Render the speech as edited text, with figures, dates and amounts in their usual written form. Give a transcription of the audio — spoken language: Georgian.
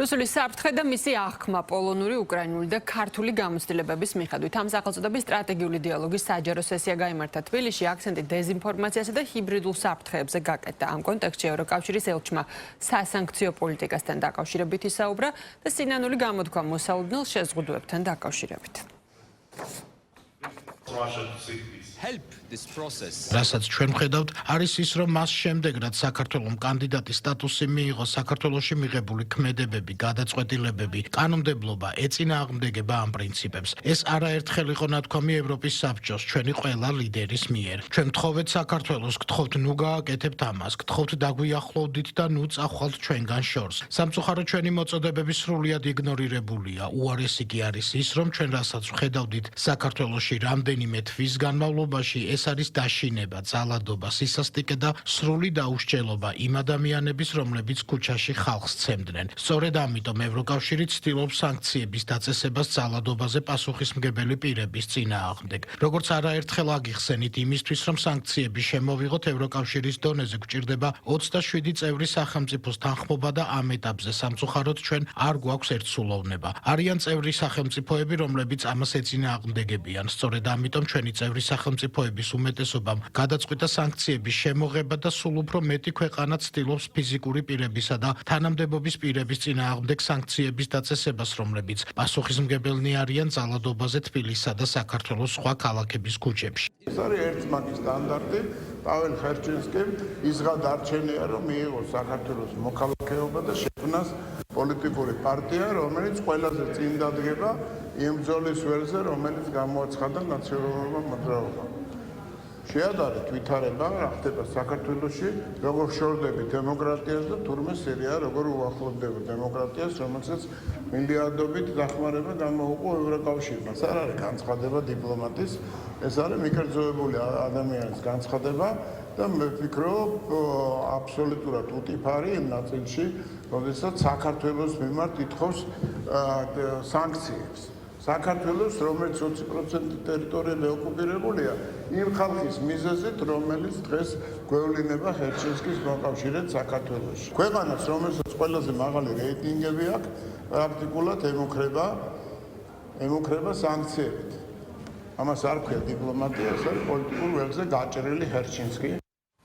რუსული საფრთხე და მისი აღქმა პოლონური, უკრაინული და ქართული გამოცდილებების მიხედვით. ამ სახელწოდების სტრატეგიული დიალოგის საჯარო სესია გაიმართა თბილისში, აქცენტი დეზინფორმაციასა და ჰიბრიდულ საფრთხეებზე გაკეთდა. ამ კონტექსტში ევროკავშირის ელჩმა სასანქციო პოლიტიკასთან დაკავშირებით ისაუბრა და სინანული გამოთქვა მოსალოდნელ შეზღუდვებთან დაკავშირებით. რასაც ჩვენ ვხედავთ, არის ის, რომ მას შემდეგ, რაც საქართველომ კანდიდატის სტატუსი მიიღო, საქართველოში მიღებული ქმედებები, გადაწყვეტილებები, კანონმდებლობა ეწინააღმდეგება ამ პრინციპებს. ეს არაერთხელ იყო ნათქვამი ევროპის საბჭოს, ჩვენი ყველა ლიდერის მიერ. ჩვენ გთხოვეთ საქართველოს, გთხოვთ ნუ გააკეთებთ ამას, გთხოვთ დაგვიახლოვდით და ნუ წახვალთ ჩვენგან შორს. სამწუხაროდ ჩვენი მოწოდებები სრულიად იგნორირებულია. უარესი კი არის ის, რომ ჩვენ რასაც ვხედავდით საქართველოში რამდენიმე თვის განმავლობაში ეს არის დაშინება, ძალადობა, სისასტიკე და სრული დაუსჯელობა იმ ადამიანების, რომლებიც ქუჩაში ხალხს ცემდნენ. სწორედ ამიტომ ევროკავშირი ცდილობს სანქციების დაწესებას ძალადობაზე პასუხისმგებელი პირების წინააღმდეგ. როგორც არაერთხელ აგიხსენით იმისთვის, რომ სანქციები შემოვიღოთ ევროკავშირის დონეზე გვჭირდება 27 წევრი სახელმწიფოს თანხმობა და ამ ეტაპზე სამწუხაროდ ჩვენ არ გვაქვს ერთსულოვნება. არიან წევრი სახელმწიფოები, რომლებიც ამას ეწინააღმდეგებიან. სწორედ ამიტომ ჩვენი წევრი სახელმწიფოების უმეტესობამ გადაწყვიტა სანქციების შემოღება და სულ უფრო მეტი ქვეყანა ცდილობს ფიზიკური პირებისა და თანამდებობის პირების წინააღმდეგ სანქციების დაწესებას, რომლებიც პასუხისმგებელნი არიან ძალადობაზე თბილისსა და საქართველოს სხვა ქალაქების ქუჩებში. ეს არის ერთმანეთის სტანდარტი. პაվել ხერჩენსკიმ იზღა დარჩენია, რომ მიიღოს საქართველოს მოქალაქეობა და შექმნას პოლიტიკური პარტია, რომელიც ყველაზე წინ დადგება იმ ბრძოლის ველზე, რომელიც გამოაცხადა ნაციონალურმა მოძრაობამ. შეადარეთ ვითარება, რა ხდება საქართველოში, როგორ შორდები დემოკრატიას და თურმე სირია, როგორ უახლოვდება დემოკრატიას, რომელსაც მილიარდობით დახმარება გამოუყო ევროკავშირმა. ეს არ არის განცხადება დიპლომატის, ეს არის მიკერძოებული ადამიანის განცხადება და მე ვფიქრობ, აბსოლუტურად უტიფარი იმ ნაწილში, როდესაც საქართველოს მიმართ ითხოვს სანქციებს. საქართველოს, რომელიც 20% ტერიტორიები ოკუპირებულია, იმ ხალხის მიზეზით, რომელიც დღეს გვევლინება ხერჩენსკის მოკავშირედ საქართველოში. ქვეყანას, რომელსაც ყველაზე მაღალი რეიტინგები აქვს, პრაქტიკულად ემუქრება სანქციებით. ამას არ ქვია დიპლომატია, ეს არის პოლიტიკურ ველზე გაჭრილი ხერჩენსკი.